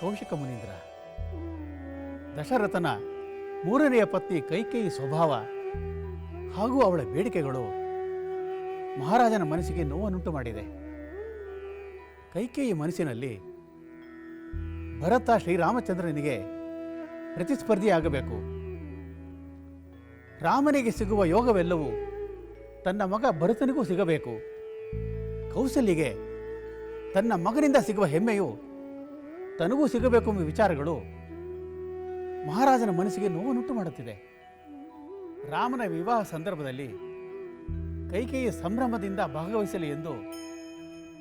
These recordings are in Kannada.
ಕೌಶಿಕ ಮುನೀಂದ್ರ, ದಶರಥನ ಮೂರನೆಯ ಪತ್ನಿ ಕೈಕೇಯಿ ಸ್ವಭಾವ ಹಾಗೂ ಅವಳ ಬೇಡಿಕೆಗಳು ಮಹಾರಾಜನ ಮನಸ್ಸಿಗೆ ನೋವನ್ನುಂಟು ಮಾಡಿದೆ. ಕೈಕೇಯಿ ಮನಸ್ಸಿನಲ್ಲಿ ಭರತ ಶ್ರೀರಾಮಚಂದ್ರನಿಗೆ ಪ್ರತಿಸ್ಪರ್ಧಿಯಾಗಬೇಕು, ರಾಮನಿಗೆ ಸಿಗುವ ಯೋಗವೆಲ್ಲವೂ ತನ್ನ ಮಗ ಭರತನಿಗೂ ಸಿಗಬೇಕು, ಕೌಸಲ್ಯಗೆ ತನ್ನ ಮಗನಿಂದ ಸಿಗುವ ಹೆಮ್ಮೆಯು ತನಗೂ ಸಿಗಬೇಕು ಎಂಬ ವಿಚಾರಗಳು ಮಹಾರಾಜನ ಮನಸ್ಸಿಗೆ ನೋವನ್ನುಂಟು ಮಾಡುತ್ತಿದೆ. ರಾಮನ ವಿವಾಹ ಸಂದರ್ಭದಲ್ಲಿ ಕೈಕೇಯಿ ಸಂಭ್ರಮದಿಂದ ಭಾಗವಹಿಸಲಿ ಎಂದು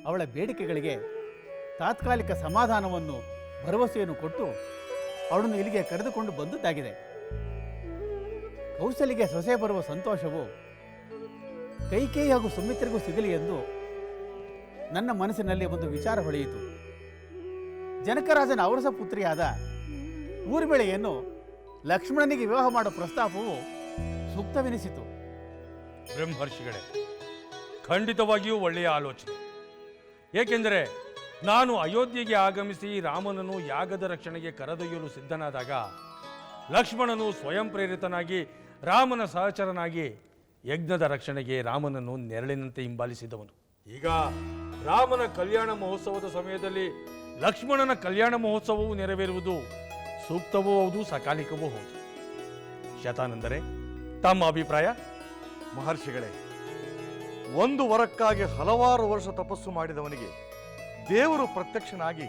ಅವಳ ಬೇಡಿಕೆಗಳಿಗೆ ತಾತ್ಕಾಲಿಕ ಸಮಾಧಾನವನ್ನು ಭರವಸೆಯನ್ನು ಕೊಟ್ಟು ಅವಳನ್ನು ಇಲ್ಲಿಗೆ ಕರೆದುಕೊಂಡು ಬಂದದ್ದಾಗಿದೆ. ಕೌಸಲ್ಯಗೆ ಸೊಸೆ ಬರುವ ಸಂತೋಷವು ಕೈಕೇಯಿ ಹಾಗೂ ಸುಮಿತ್ರೆಗೂ ಸಿಗಲಿ ಎಂದು ನನ್ನ ಮನಸ್ಸಿನಲ್ಲಿ ಒಂದು ವಿಚಾರ ಹೊಳೆಯಿತು. ಜನಕರಾಜನ ಔರಸ ಪುತ್ರಿಯಾದ ಊರ್ಮಿಳೆಯನ್ನು ಲಕ್ಷ್ಮಣನಿಗೆ ವಿವಾಹ ಮಾಡುವ ಪ್ರಸ್ತಾಪವು ಸೂಕ್ತವೆನಿಸಿತು. ಬ್ರಹ್ಮರ್ಷಿಗಳೇ, ಖಂಡಿತವಾಗಿಯೂ ಒಳ್ಳೆಯ ಆಲೋಚನೆ. ಏಕೆಂದರೆ ನಾನು ಅಯೋಧ್ಯೆಗೆ ಆಗಮಿಸಿ ರಾಮನನ್ನು ಯಾಗದ ರಕ್ಷಣೆಗೆ ಕರೆದೊಯ್ಯಲು ಸಿದ್ಧನಾದಾಗ ಲಕ್ಷ್ಮಣನು ಸ್ವಯಂ ಪ್ರೇರಿತನಾಗಿ ರಾಮನ ಸಹಚರನಾಗಿ ಯಜ್ಞದ ರಕ್ಷಣೆಗೆ ರಾಮನನ್ನು ನೆರಳಿನಂತೆ ಹಿಂಬಾಲಿಸಿದವನು. ಈಗ ರಾಮನ ಕಲ್ಯಾಣ ಮಹೋತ್ಸವದ ಸಮಯದಲ್ಲಿ ಲಕ್ಷ್ಮಣನ ಕಲ್ಯಾಣ ಮಹೋತ್ಸವವು ನೆರವೇರುವುದು ಸೂಕ್ತವೂ ಹೌದು, ಸಕಾಲಿಕವೂ ಹೌದು. ಶತಾನಂದರೆ ತಮ್ಮ ಅಭಿಪ್ರಾಯ? ಮಹರ್ಷಿಗಳೇ, ಒಂದು ವರಕ್ಕಾಗಿ ಹಲವಾರು ವರ್ಷ ತಪಸ್ಸು ಮಾಡಿದವನಿಗೆ ದೇವರು ಪ್ರತ್ಯಕ್ಷನಾಗಿ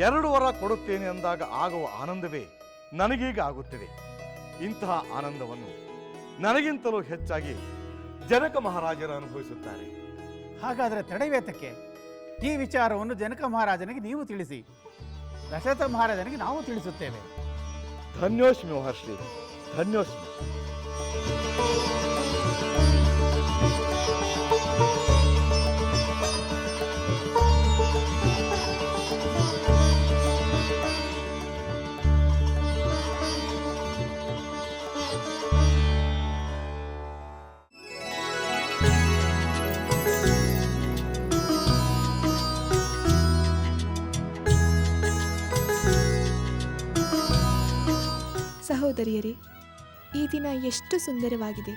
2 ವರ ಕೊಡುತ್ತೇನೆ ಅಂದಾಗ ಆಗುವ ಆನಂದವೇ ನನಗೀಗ ಆಗುತ್ತಿದೆ. ಇಂತಹ ಆನಂದವನ್ನು ನನಗಿಂತಲೂ ಹೆಚ್ಚಾಗಿ ಜನಕ ಮಹಾರಾಜರು ಅನುಭವಿಸುತ್ತಾರೆ. ಹಾಗಾದರೆ ತಡೆವೇತಕ್ಕೆ? ಈ ವಿಚಾರವನ್ನು ಜನಕ ಮಹಾರಾಜನಿಗೆ ನೀವು ತಿಳಿಸಿ, ದಶರಥ ಮಹಾರಾಜನಿಗೆ ನಾವು ತಿಳಿಸುತ್ತೇವೆ. ಧನ್ಯೋಸ್ಮಿ ಮಹರ್ಷಿ, ಧನ್ಯೋಸ್ಮಿ. ಸಹೋದರಿಯರೇ, ಈ ದಿನ ಎಷ್ಟು ಸುಂದರವಾಗಿದೆ.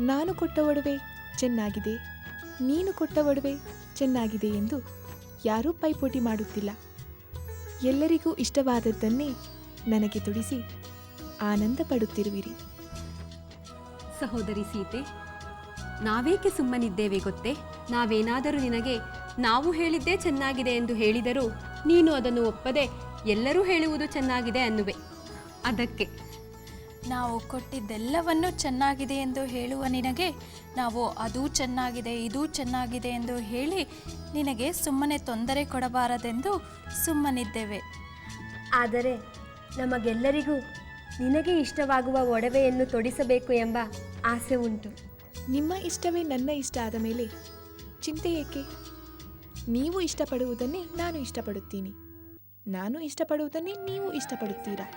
ನಾನು ಕೊಟ್ಟ ಒಡವೆ ಚೆನ್ನಾಗಿದೆ, ನೀನು ಕೊಟ್ಟ ಒಡವೆ ಚೆನ್ನಾಗಿದೆ ಎಂದು ಯಾರೂ ಪೈಪೋಟಿ ಮಾಡುತ್ತಿಲ್ಲ. ಎಲ್ಲರಿಗೂ ಇಷ್ಟವಾದದ್ದನ್ನೇ ನನಗೆ ತೊಡಿಸಿ ಆನಂದ ಪಡುತ್ತಿರುವಿರಿ. ಸಹೋದರಿ ಸೀತೆ, ನಾವೇಕೆ ಸುಮ್ಮನಿದ್ದೇವೆ ಗೊತ್ತೇ? ನಾವೇನಾದರೂ ನಿನಗೆ ನಾವು ಹೇಳಿದ್ದೇ ಚೆನ್ನಾಗಿದೆ ಎಂದು ಹೇಳಿದರೂ ನೀನು ಅದನ್ನು ಒಪ್ಪದೆ ಎಲ್ಲರೂ ಹೇಳುವುದು ಚೆನ್ನಾಗಿದೆ ಅನ್ನುವೆ. ಅದಕ್ಕೆ ನಾವು ಕೊಟ್ಟಿದ್ದೆಲ್ಲವನ್ನೂ ಚೆನ್ನಾಗಿದೆ ಎಂದು ಹೇಳುವ ನಿನಗೆ ನಾವು ಅದೂ ಚೆನ್ನಾಗಿದೆ ಇದೂ ಚೆನ್ನಾಗಿದೆ ಎಂದು ಹೇಳಿ ನಿನಗೆ ಸುಮ್ಮನೆ ತೊಂದರೆ ಕೊಡಬಾರದೆಂದು ಸುಮ್ಮನಿದ್ದೇವೆ. ಆದರೆ ನಮಗೆಲ್ಲರಿಗೂ ನಿನಗೆ ಇಷ್ಟವಾಗುವ ಒಡವೆಯನ್ನು ತೊಡಿಸಬೇಕು ಎಂಬ ಆಸೆ ಉಂಟು. ನಿಮ್ಮ ಇಷ್ಟವೇ ನನ್ನ ಇಷ್ಟ ಆದ ಮೇಲೆ ಚಿಂತೆ ಏಕೆ? ನೀವು ಇಷ್ಟಪಡುವುದನ್ನೇ ನಾನು ಇಷ್ಟಪಡುತ್ತೀನಿ, ನಾನು ಇಷ್ಟಪಡುವುದನ್ನೇ ನೀವು ಇಷ್ಟಪಡುತ್ತೀರಾ.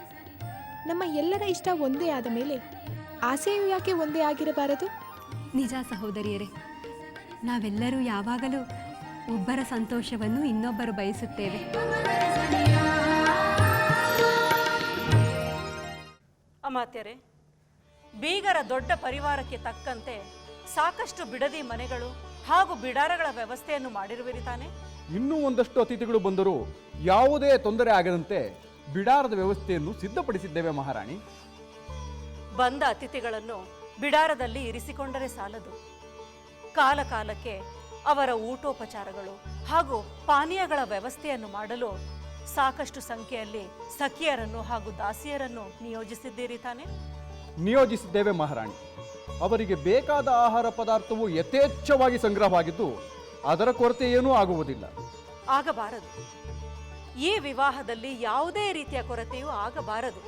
ನಮ್ಮ ಎಲ್ಲರ ಇಷ್ಟ ಒಂದೇ ಆದ ಮೇಲೆ ಆಸೆಯು ಯಾಕೆ ಒಂದೇ ಆಗಿರಬಾರದು? ನಿಜ ಸಹೋದರಿಯರೇ, ನಾವೆಲ್ಲರೂ ಯಾವಾಗಲೂ ಒಬ್ಬರ ಸಂತೋಷವನ್ನು ಇನ್ನೊಬ್ಬರು ಬಯಸುತ್ತೇವೆ. ಅಮಾತ್ಯರೇ, ಬೀಗರ ದೊಡ್ಡ ಪರಿವಾರಕ್ಕೆ ತಕ್ಕಂತೆ ಸಾಕಷ್ಟು ಬಿಡದಿ ಮನೆಗಳು ಹಾಗೂ ಬಿಡಾರಗಳ ವ್ಯವಸ್ಥೆಯನ್ನು ಮಾಡಿರುವಿರಿ ತಾನೆ? ಇನ್ನೂ ಒಂದಷ್ಟು ಅತಿಥಿಗಳು ಬಂದರೂ ಯಾವುದೇ ತೊಂದರೆ ಆಗದಂತೆ ಬಿಡಾರದ ವ್ಯವಸ್ಥೆಯನ್ನು ಸಿದ್ಧಪಡಿಸಿದ್ದೇವೆ ಮಹಾರಾಣಿ. ಬಂದ ಅತಿಥಿಗಳನ್ನು ಬಿಡಾರದಲ್ಲಿ ಇರಿಸಿಕೊಂಡರೆ ಸಾಲದು, ಕಾಲ ಕಾಲಕ್ಕೆ ಅವರ ಊಟೋಪಚಾರಗಳು ಹಾಗೂ ಪಾನೀಯಗಳ ವ್ಯವಸ್ಥೆಯನ್ನು ಮಾಡಲು ಸಾಕಷ್ಟು ಸಂಖ್ಯೆಯಲ್ಲಿ ಸಖಿಯರನ್ನು ಹಾಗೂ ದಾಸಿಯರನ್ನು ನಿಯೋಜಿಸಿದ್ದೀರಿ ತಾನೆ? ನಿಯೋಜಿಸಿದ್ದೇವೆ ಮಹಾರಾಣಿ. ಅವರಿಗೆ ಬೇಕಾದ ಆಹಾರ ಪದಾರ್ಥವು ಯಥೇಚ್ಛವಾಗಿ ಸಂಗ್ರಹವಾಗಿದ್ದು ಅದರ ಕೊರತೆ ಏನೂ ಆಗುವುದಿಲ್ಲ. ಆಗಬಾರದು. ಈ ವಿವಾಹದಲ್ಲಿ ಯಾವುದೇ ರೀತಿಯ ಕೊರತೆಯೂ ಆಗಬಾರದು.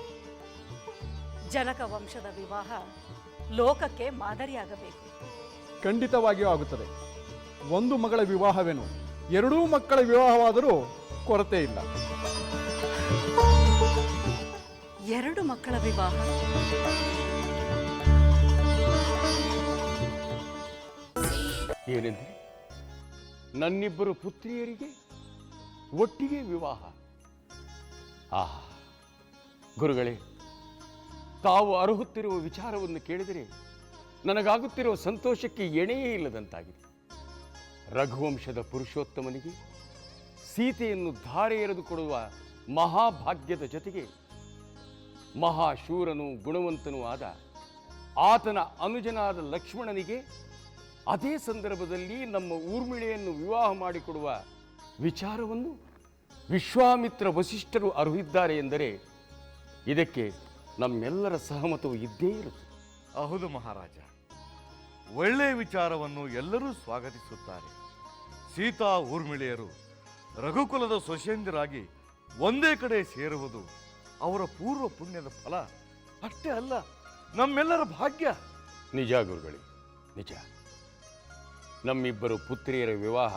ಜನಕ ವಂಶದ ವಿವಾಹ ಲೋಕಕ್ಕೆ ಮಾದರಿಯಾಗಬೇಕು. ಖಂಡಿತವಾಗಿಯೂ ಆಗುತ್ತದೆ. ಒಂದು ಮಗಳ ವಿವಾಹವೇನು, 2 ಮಕ್ಕಳ ವಿವಾಹವಾದರೂ ಕೊರತೆ ಇಲ್ಲ. 2 ಮಕ್ಕಳ ವಿವಾಹ? ಏನೆಂದರೆ ನನ್ನಿಬ್ಬರು ಪುತ್ರಿಯರಿಗೆ ಒಟ್ಟಿಗೆ ವಿವಾಹ? ಆಹಾ ಗುರುಗಳೇ, ತಾವು ಅರುಹುತ್ತಿರುವ ವಿಚಾರವನ್ನು ಕೇಳಿದರೆ ನನಗಾಗುತ್ತಿರುವ ಸಂತೋಷಕ್ಕೆ ಎಣೆಯೇ ಇಲ್ಲದಂತಾಗಿದೆ. ರಘುವಂಶದ ಪುರುಷೋತ್ತಮನಿಗೆ ಸೀತೆಯನ್ನು ಧಾರೆ ಎರೆದು ಕೊಡುವ ಮಹಾಭಾಗ್ಯದ ಜೊತೆಗೆ ಮಹಾಶೂರನೂ ಗುಣವಂತನೂ ಆದ ಆತನ ಅನುಜನಾದ ಲಕ್ಷ್ಮಣನಿಗೆ ಅದೇ ಸಂದರ್ಭದಲ್ಲಿ ನಮ್ಮ ಊರ್ಮಿಳೆಯನ್ನು ವಿವಾಹ ಮಾಡಿಕೊಡುವ ವಿಚಾರವನ್ನು ವಿಶ್ವಾಮಿತ್ರ ವಸಿಷ್ಠರು ಅರುಹಿದ್ದಾರೆ ಎಂದರೆ ಇದಕ್ಕೆ ನಮ್ಮೆಲ್ಲರ ಸಹಮತವು ಇದ್ದೇ ಇರುತ್ತೆ. ಹೌದು ಮಹಾರಾಜ, ಒಳ್ಳೆಯ ವಿಚಾರವನ್ನು ಎಲ್ಲರೂ ಸ್ವಾಗತಿಸುತ್ತಾರೆ. ಸೀತಾ ಊರ್ಮಿಳೆಯರು ರಘುಕುಲದ ಸೊಸೆಯಂದಿರಾಗಿ ಒಂದೇ ಕಡೆ ಸೇರುವುದು ಅವರ ಪೂರ್ವ ಪುಣ್ಯದ ಫಲ ಅಷ್ಟೇ ಅಲ್ಲ, ನಮ್ಮೆಲ್ಲರ ಭಾಗ್ಯ. ನಿಜ ಗುರುಗಳೇ, ನಿಜ. ನಮ್ಮಿಬ್ಬರು ಪುತ್ರಿಯರ ವಿವಾಹ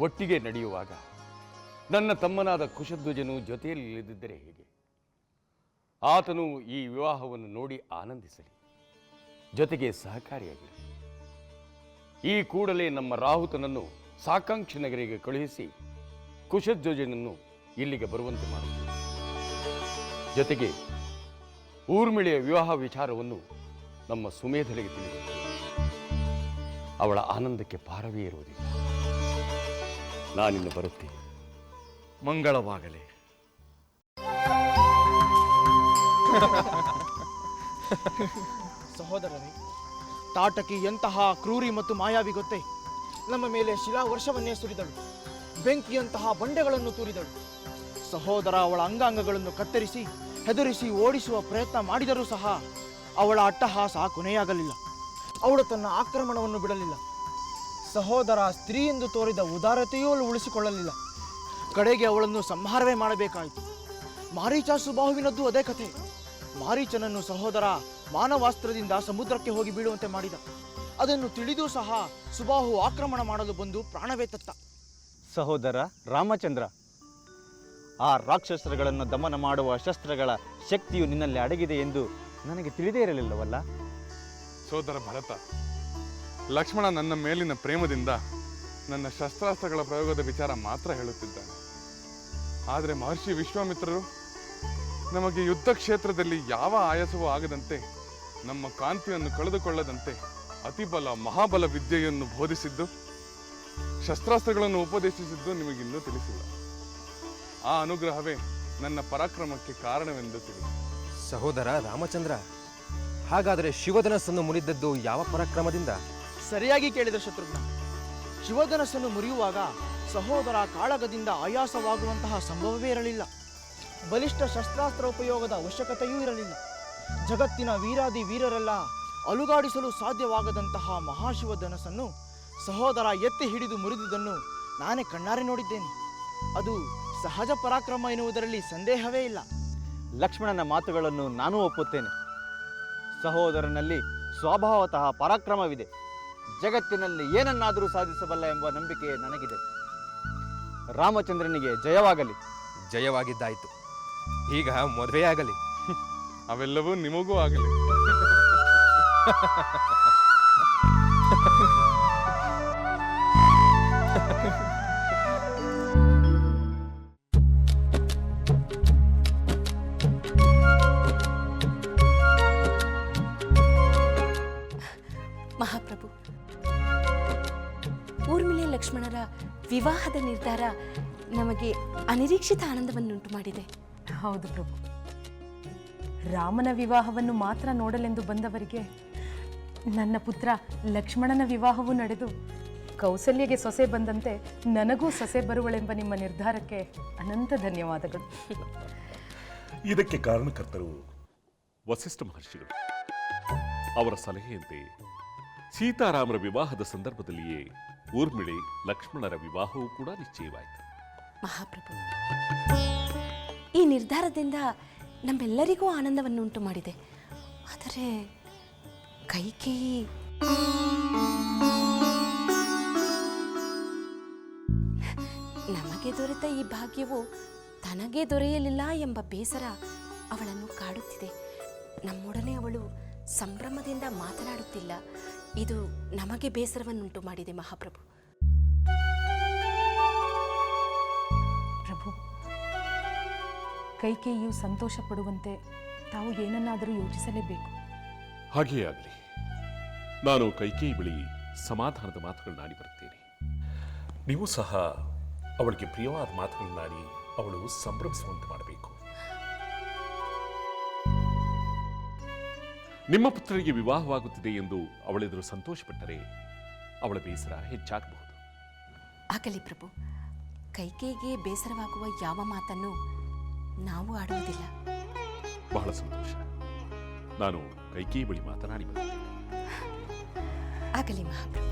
ಒಟ್ಟಿಗೆ ನಡೆಯುವಾಗ ನನ್ನ ತಮ್ಮನಾದ ಕುಶಧ್ವಜನು ಜೊತೆಯಲ್ಲಿ ಇಳಿದಿದ್ದರೆ ಹೇಗೆ? ಆತನು ಈ ವಿವಾಹವನ್ನು ನೋಡಿ ಆನಂದಿಸಲಿ, ಜೊತೆಗೆ ಸಹಕಾರಿಯಾಗಿರಲಿ. ಈ ಕೂಡಲೇ ನಮ್ಮ ರಾಹುತನನ್ನು ಸಾಕಾಂಕ್ಷಿ ನಗರಿಗೆ ಕಳುಹಿಸಿ ಕುಶಧ್ವಜನನ್ನು ಇಲ್ಲಿಗೆ ಬರುವಂತೆ ಮಾಡುತ್ತೇವೆ. ಜೊತೆಗೆ ಊರ್ಮಿಳೆಯ ವಿವಾಹ ವಿಚಾರವನ್ನು ನಮ್ಮ ಸುಮೇಧಳಿಗೆ ತಿಳಿಸುತ್ತೇವೆ. ಅವಳ ಆನಂದಕ್ಕೆ ಪಾರವೇ ಇರುವುದಿಲ್ಲ. ನಾನಿನ್ನು ಬರುತ್ತೇನೆ. ಮಂಗಳವಾಗಲಿ. ಸಹೋದರರೇ, ತಾಟಕಿ ಎಂತಹ ಕ್ರೂರಿ ಮತ್ತು ಮಾಯಾವಿ ಗೊತ್ತೇ? ನಮ್ಮ ಮೇಲೆ ಶಿಲಾವರ್ಷವನ್ನೇ ಸುರಿದಳು, ಬೆಂಕಿಯಂತಹ ಬಂಡೆಗಳನ್ನು ತೂರಿದಳು. ಸಹೋದರ ಅವಳ ಅಂಗಾಂಗಗಳನ್ನು ಕತ್ತರಿಸಿ ಹೆದರಿಸಿ ಓಡಿಸುವ ಪ್ರಯತ್ನ ಮಾಡಿದರೂ ಸಹ ಅವಳ ಅಟ್ಟಹಾಸ ಕೊನೆಯಾಗಲಿಲ್ಲ. ಅವಳು ತನ್ನ ಆಕ್ರಮಣವನ್ನು ಬಿಡಲಿಲ್ಲ. ಸಹೋದರ ಸ್ತ್ರೀ ಎಂದು ತೋರಿದ ಉದಾರತೆಯೂ ಉಳಿಸಿಕೊಳ್ಳಲಿಲ್ಲ. ಕಡೆಗೆ ಅವಳನ್ನು ಸಂಹಾರವೇ ಮಾಡಬೇಕಾಯಿತು. ಮಾರೀಚ ಸುಬಾಹುವಿನದ್ದು ಅದೇ ಕಥೆ. ಮಾರೀಚನನ್ನು ಸಹೋದರ ಮಾನವಾಸ್ತ್ರದಿಂದ ಸಮುದ್ರಕ್ಕೆ ಹೋಗಿ ಬೀಳುವಂತೆ ಮಾಡಿದ. ಅದನ್ನು ತಿಳಿದೂ ಸಹ ಸುಬಾಹು ಆಕ್ರಮಣ ಮಾಡಲು ಬಂದು ಪ್ರಾಣವೇ ತತ್ತ. ಸಹೋದರ ರಾಮಚಂದ್ರ, ಆ ರಾಕ್ಷಸರುಗಳನ್ನು ದಮನ ಮಾಡುವ ಶಸ್ತ್ರಗಳ ಶಕ್ತಿಯು ನಿನ್ನಲ್ಲಿ ಅಡಗಿದೆ ಎಂದು ನನಗೆ ತಿಳಿದೇ ಇರಲಿಲ್ಲವಲ್ಲ? ಸೋದರ ಭರತ, ಲಕ್ಷ್ಮಣ ನನ್ನ ಮೇಲಿನ ಪ್ರೇಮದಿಂದ ನನ್ನ ಶಸ್ತ್ರಾಸ್ತ್ರಗಳ ಪ್ರಯೋಗದ ವಿಚಾರ ಮಾತ್ರ ಹೇಳುತ್ತಿದ್ದಾನೆ. ಆದರೆ ಮಹರ್ಷಿ ವಿಶ್ವಾಮಿತ್ರರು ನಮಗೆ ಯುದ್ಧ ಕ್ಷೇತ್ರದಲ್ಲಿ ಯಾವ ಆಯಾಸವೂ ಆಗದಂತೆ, ನಮ್ಮ ಕಾಂತಿಯನ್ನು ಕಳೆದುಕೊಳ್ಳದಂತೆ ಅತಿಬಲ ಮಹಾಬಲ ವಿದ್ಯೆಯನ್ನು ಬೋಧಿಸಿದ್ದು, ಶಸ್ತ್ರಾಸ್ತ್ರಗಳನ್ನು ಉಪದೇಶಿಸಿದ್ದು ನಿಮಗಿನ್ನೂ ತಿಳಿಸಿಲ್ಲ. ಆ ಅನುಗ್ರಹವೇ ನನ್ನ ಪರಾಕ್ರಮಕ್ಕೆ ಕಾರಣವೆಂದು ತಿಳಿಸಿ. ಸಹೋದರ ರಾಮಚಂದ್ರ, ಹಾಗಾದರೆ ಶಿವಧನಸ್ಸನ್ನು ಮುರಿದದ್ದು ಯಾವ ಪರಾಕ್ರಮದಿಂದ? ಸರಿಯಾಗಿ ಕೇಳಿದ ಶತ್ರುಘ್ನ. ಶಿವಧನಸ್ಸನ್ನು ಮುರಿಯುವಾಗ ಸಹೋದರ ಕಾಳಗದಿಂದ ಆಯಾಸವಾಗುವಂತಹ ಸಂಭವವೇ ಇರಲಿಲ್ಲ. ಬಲಿಷ್ಠ ಶಸ್ತ್ರಾಸ್ತ್ರ ಉಪಯೋಗದ ಅವಶ್ಯಕತೆಯೂ ಇರಲಿಲ್ಲ. ಜಗತ್ತಿನ ವೀರಾದಿ ವೀರರೆಲ್ಲ ಅಲುಗಾಡಿಸಲು ಸಾಧ್ಯವಾಗದಂತಹ ಮಹಾಶಿವಧನಸ್ಸನ್ನು ಸಹೋದರ ಎತ್ತಿ ಹಿಡಿದು ಮುರಿದುದನ್ನು ನಾನೇ ಕಣ್ಣಾರೆ ನೋಡಿದ್ದೇನೆ. ಅದು ಸಹಜ ಪರಾಕ್ರಮ ಎನ್ನುವುದರಲ್ಲಿ ಸಂದೇಹವೇ ಇಲ್ಲ. ಲಕ್ಷ್ಮಣನ ಮಾತುಗಳನ್ನು ನಾನೂ ಒಪ್ಪುತ್ತೇನೆ. ಸಹೋದರನಲ್ಲಿ ಸ್ವಭಾವತಃ ಪರಾಕ್ರಮವಿದೆ. ಜಗತ್ತಿನಲ್ಲಿ ಏನನ್ನಾದರೂ ಸಾಧಿಸಬಲ್ಲ ಎಂಬ ನಂಬಿಕೆ ನನಗಿದೆ. ರಾಮಚಂದ್ರನಿಗೆ ಜಯವಾಗಲಿ. ಜಯವಾಗಿದ್ದಾಯಿತು, ಈಗ ಮದುವೆಯಾಗಲಿ. ಅವೆಲ್ಲವೂ ನಿಮಗೂ ಆಗಲಿ. ಮಹಾಪ್ರಭು, ಊರ್ಮಿಳೆ ಲಕ್ಷ್ಮಣರ ವಿವಾಹದ ನಿರ್ಧಾರ ನಮಗೆ ಅನಿರೀಕ್ಷಿತ ಆನಂದವನ್ನುಂಟು ಮಾಡಿದೆ. ಹೌದು ಪ್ರಭು, ರಾಮನ ವಿವಾಹವನ್ನು ಮಾತ್ರ ನೋಡಲೆಂದು ಬಂದವರಿಗೆ ನನ್ನ ಪುತ್ರ ಲಕ್ಷ್ಮಣನ ವಿವಾಹವೂ ನಡೆದು ಕೌಸಲ್ಯಗೆ ಸೊಸೆ ಬಂದಂತೆ ನನಗೂ ಸೊಸೆ ಬರುವಳೆಂಬ ನಿಮ್ಮ ನಿರ್ಧಾರಕ್ಕೆ ಅನಂತ ಧನ್ಯವಾದಗಳು. ಇದಕ್ಕೆ ಕಾರಣಕರ್ತರು ವಸಿಷ್ಠ ಮಹರ್ಷಿಗಳು. ಅವರ ಸಲಹೆಯಂತೆ ಸೀತಾರಾಮರ ವಿವಾಹದ ಸಂದರ್ಭದಲ್ಲಿಯೇ ಊರ್ಮಿಳೆ ಲಕ್ಷ್ಮಣರ ವಿವಾಹವೂ ಕೂಡ ನಿಶ್ಚಯವಾಯಿತು. ಮಹಾಪ್ರಭು, ಈ ನಿರ್ಧಾರದಿಂದ ನಮ್ಮೆಲ್ಲರಿಗೂ ಆನಂದವನ್ನುಂಟು ಮಾಡಿದೆ. ಆದರೆ ಕೈಕೇಯಿ ನಮಗೆ ದೊರೆತ ಈ ಭಾಗ್ಯವು ತನಗೆ ದೊರೆಯಲಿಲ್ಲ ಎಂಬ ಬೇಸರ ಅವಳನ್ನು ಕಾಡುತ್ತಿದೆ. ನಮ್ಮೊಡನೆ ಅವಳು ಸಂಭ್ರಮದಿಂದ ಮಾತನಾಡುತ್ತಿಲ್ಲ. ಇದು ನಮಗೆ ಬೇಸರವನ್ನುಂಟು ಮಾಡಿದೆ ಮಹಾಪ್ರಭು. ಪ್ರಭು, ಕೈಕೇಯಿಯು ಸಂತೋಷ ಪಡುವಂತೆ ತಾವು ಏನನ್ನಾದರೂ ಯೋಚಿಸಲೇಬೇಕು. ಹಾಗೆಯೇ ಆಗಲಿ. ನಾನು ಕೈಕೇಯಿ ಬಳಿ ಸಮಾಧಾನದ ಮಾತುಗಳನ್ನಾಡಿ ಬರುತ್ತೇನೆ. ನೀವು ಸಹ ಅವಳಿಗೆ ಪ್ರಿಯವಾದ ಮಾತುಗಳನ್ನಾಡಿ ಅವಳು ಸಂಭ್ರಮಿಸುವಂತೆ ಮಾಡಬೇಕು. ನಿಮ್ಮ ಪುತ್ರನಿಗೆ ವಿವಾಹವಾಗುತ್ತಿದೆ ಎಂದು ಅವಳೆದುರು ಸಂತೋಷಪಟ್ಟರೆ ಅವಳ ಬೇಸರ ಹೆಚ್ಚಾಗಬಹುದು. ಆಗಲಿ ಪ್ರಭು, ಕೈಕೇಯಿಗೆ ಬೇಸರವಾಗುವ ಯಾವ ಮಾತನ್ನು ನಾವು ಆಡುವುದಿಲ್ಲ. ಬಹಳ ಸಂತೋಷ. ನಾನು ಕೈಕೇಯಿ ಬಳಿ ಮಾತನಾಡಿ ಬರುತ್ತೇನೆ. ಆಗಲಿ ಮಹಾಪ್ರಭು.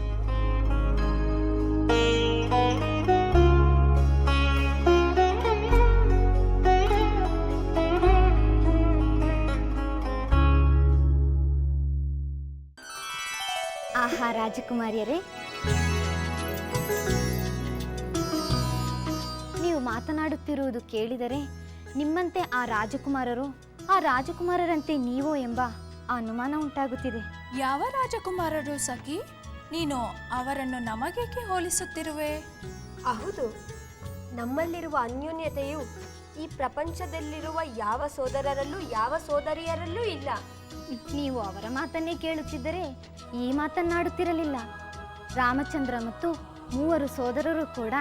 ಆಹಾ ರಾಜಕುಮಾರಿಯರೇ, ನೀವು ಮಾತನಾಡುತ್ತಿರುವುದು ಕೇಳಿದರೆ ನಿಮ್ಮಂತೆ ಆ ರಾಜಕುಮಾರರು, ಆ ರಾಜಕುಮಾರರಂತೆ ನೀವೋ ಎಂಬ ಅನುಮಾನ ಉಂಟಾಗುತ್ತಿದೆ. ಯಾವ ರಾಜಕುಮಾರರು ಸಖಿ? ನೀನು ಅವರನ್ನು ನಮಗೇಕೆ ಹೋಲಿಸುತ್ತಿರುವೆ? ಹೌದು, ನಮ್ಮಲ್ಲಿರುವ ಅನ್ಯೋನ್ಯತೆಯು ಈ ಪ್ರಪಂಚದಲ್ಲಿರುವ ಯಾವ ಸೋದರರಲ್ಲೂ ಯಾವ ಸೋದರಿಯರಲ್ಲೂ ಇಲ್ಲ. ನೀವು ಅವರ ಮಾತನ್ನೇ ಕೇಳುತ್ತಿದ್ದರೆ ಈ ಮಾತನ್ನಾಡುತ್ತಿರಲಿಲ್ಲ. ರಾಮಚಂದ್ರ ಮತ್ತು 3 ಸೋದರರು ಕೂಡ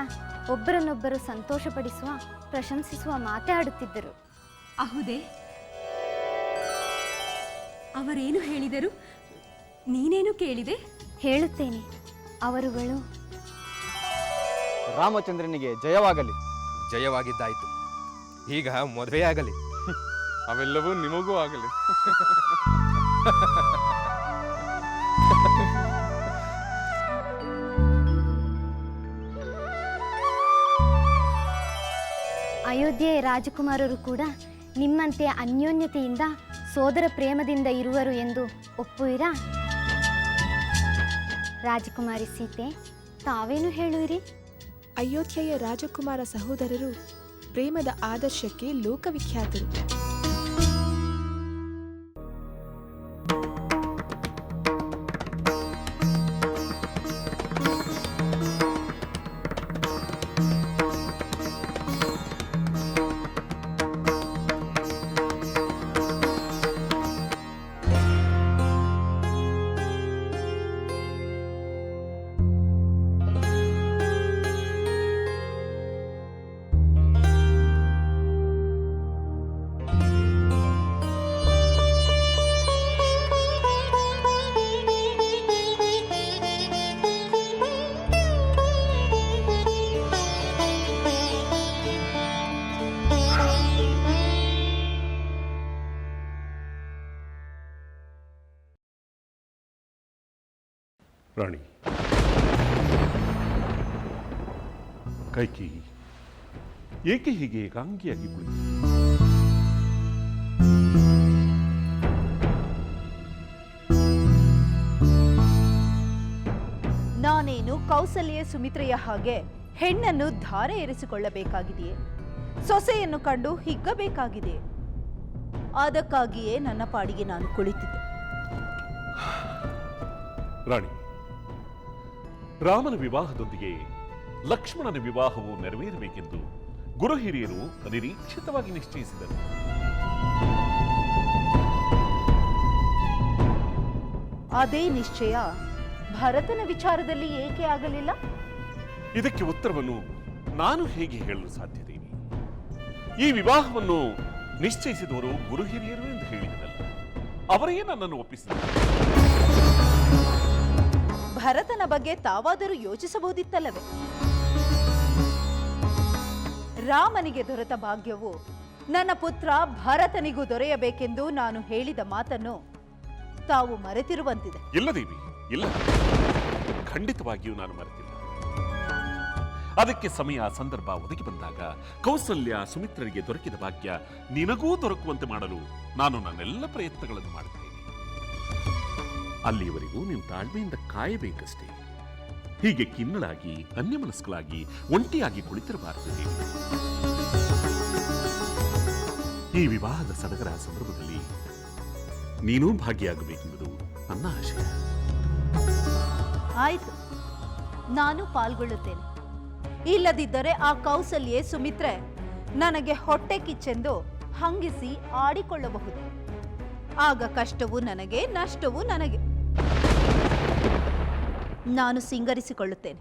ಒಬ್ಬರನ್ನೊಬ್ಬರು ಸಂತೋಷಪಡಿಸುವ, ಪ್ರಶಂಸಿಸುವ ಮಾತೇ ಆಡುತ್ತಿದ್ದರು. ಹೌದೇ? ಅವರೇನು ಹೇಳಿದರು? ನೀನೇನು ಕೇಳಿದೆ? ಹೇಳುತ್ತೇನೆ. ಅವರುಗಳು ರಾಮಚಂದ್ರನಿಗೆ ಜಯವಾಗಲಿ. ಜಯವಾಗಿದ್ದಾಯಿತು. ಈಗ ಮದುವೆಯಾಗಲಿ. ಅವೆಲ್ಲವೂ ನಿಮಗೂ ಆಗಲಿ. ಅಯೋಧ್ಯೆಯ ರಾಜಕುಮಾರರು ಕೂಡ ನಿಮ್ಮಂತೆ ಅನ್ಯೋನ್ಯತೆಯಿಂದ, ಸೋದರ ಪ್ರೇಮದಿಂದ ಇರುವರು ಎಂದು ಒಪ್ಪುವಿರಾ? ರಾಜಕುಮಾರಿ ಸೀತೆ, ತಾವೇನು ಹೇಳುವಿರಿ? ಅಯೋಧ್ಯೆಯ ರಾಜಕುಮಾರ ಸಹೋದರರು ಪ್ರೇಮದ ಆದರ್ಶಕ್ಕೆ ಲೋಕವಿಖ್ಯಾತರು. ರಾಣಿ, ಕೈಕೇಯಿ ಏಕೆ ಹೀಗೆ ಏಕಾಂಗಿಯಾಗಿ ಕುಳಿತು? ನಾನೇನು ಕೌಸಲ್ಯ ಸುಮಿತ್ರೆಯ ಹಾಗೆ ಹೆಣ್ಣನ್ನು ಧಾರೆ ಏರಿಸಿಕೊಳ್ಳಬೇಕಾಗಿದೆಯೇ? ಸೊಸೆಯನ್ನು ಕಂಡು ಹಿಗ್ಗಬೇಕಾಗಿದೆಯೇ? ಅದಕ್ಕಾಗಿಯೇ ನನ್ನ ಪಾಡಿಗೆ ನಾನು ಕುಳಿತಿದ್ದೆ. ರಾಣಿ, ರಾಮನ ವಿವಾಹದೊಂದಿಗೆ ಲಕ್ಷ್ಮಣನ ವಿವಾಹವು ನೆರವೇರಬೇಕೆಂದು ಗುರು ಹಿರಿಯರು ಅನಿರೀಕ್ಷಿತವಾಗಿ ನಿಶ್ಚಯಿಸಿದರು. ಅದೇ ನಿಶ್ಚಯ ಭರತನ ವಿಚಾರದಲ್ಲಿ ಏಕೆ ಆಗಲಿಲ್ಲ? ಇದಕ್ಕೆ ಉತ್ತರವನ್ನು ನಾನು ಹೇಗೆ ಹೇಳಲು ಸಾಧ್ಯದೇವಿ? ಈ ವಿವಾಹವನ್ನು ನಿಶ್ಚಯಿಸಿದವರು ಗುರು ಹಿರಿಯರು ಎಂದು ಹೇಳಿದರಲ್ಲ, ಅವರೇ ನನ್ನನ್ನು ಒಪ್ಪಿಸಿದರು. ಭರತನ ಬಗ್ಗೆ ತಾವಾದರೂ ಯೋಚಿಸಬಹುದಿತ್ತಲ್ಲವೇ? ರಾಮನಿಗೆ ದೊರೆತ ಭಾಗ್ಯವು ನನ್ನ ಪುತ್ರ ಭರತನಿಗೂ ದೊರೆಯಬೇಕೆಂದು ನಾನು ಹೇಳಿದ ಮಾತನ್ನು ತಾವು ಮರೆತಿರುವಂತಿದೆ. ಇಲ್ಲ ದೇವಿ, ಇಲ್ಲ, ಖಂಡಿತವಾಗಿಯೂ ನಾನು ಮರೆತಿಲ್ಲ. ಅದಕ್ಕೆ ಸಮಯ ಸಂದರ್ಭ ಒದಗಿ ಬಂದಾಗ ಕೌಸಲ್ಯ ಸುಮಿತ್ರರಿಗೆ ದೊರಕಿದ ಭಾಗ್ಯ ನಿನಗೂ ದೊರಕುವಂತೆ ಮಾಡಲು ನಾನು ನನ್ನೆಲ್ಲ ಪ್ರಯತ್ನಗಳನ್ನು ಮಾಡುತ್ತೇನೆ. ಅಲ್ಲಿಯವರೆಗೂ ನೀವು ತಾಳ್ಮೆಯಿಂದ ಕಾಯಬೇಕಷ್ಟೇ. ಹೀಗೆ ಖಿನ್ನಳಾಗಿ, ಅನ್ಯಮನಸ್ಕಳಾಗಿ, ಒಂಟಿಯಾಗಿ ಕುಳಿತಿರಬಾರದು. ಈ ವಿವಾಹದ ಸಡಗರ ಸಂದರ್ಭದಲ್ಲಿ ನೀನೂ ಭಾಗಿಯಾಗಬೇಕೆಂಬುದು ನನ್ನ ಆಶಯ. ಆಯಿತು, ನಾನು ಪಾಲ್ಗೊಳ್ಳುತ್ತೇನೆ. ಇಲ್ಲದಿದ್ದರೆ ಆ ಕೌಸಲ್ಯೆ ಸುಮಿತ್ರೆ ನನಗೆ ಹೊಟ್ಟೆ ಕಿಚ್ಚೆಂದು ಹಂಗಿಸಿ ಆಡಿಕೊಳ್ಳಬಹುದು. ಆಗ ಕಷ್ಟವೂ ನನಗೆ, ನಷ್ಟವೂ ನನಗೆ. ನಾನು ಸಿಂಗರಿಸಿಕೊಳ್ಳುತ್ತೇನೆ.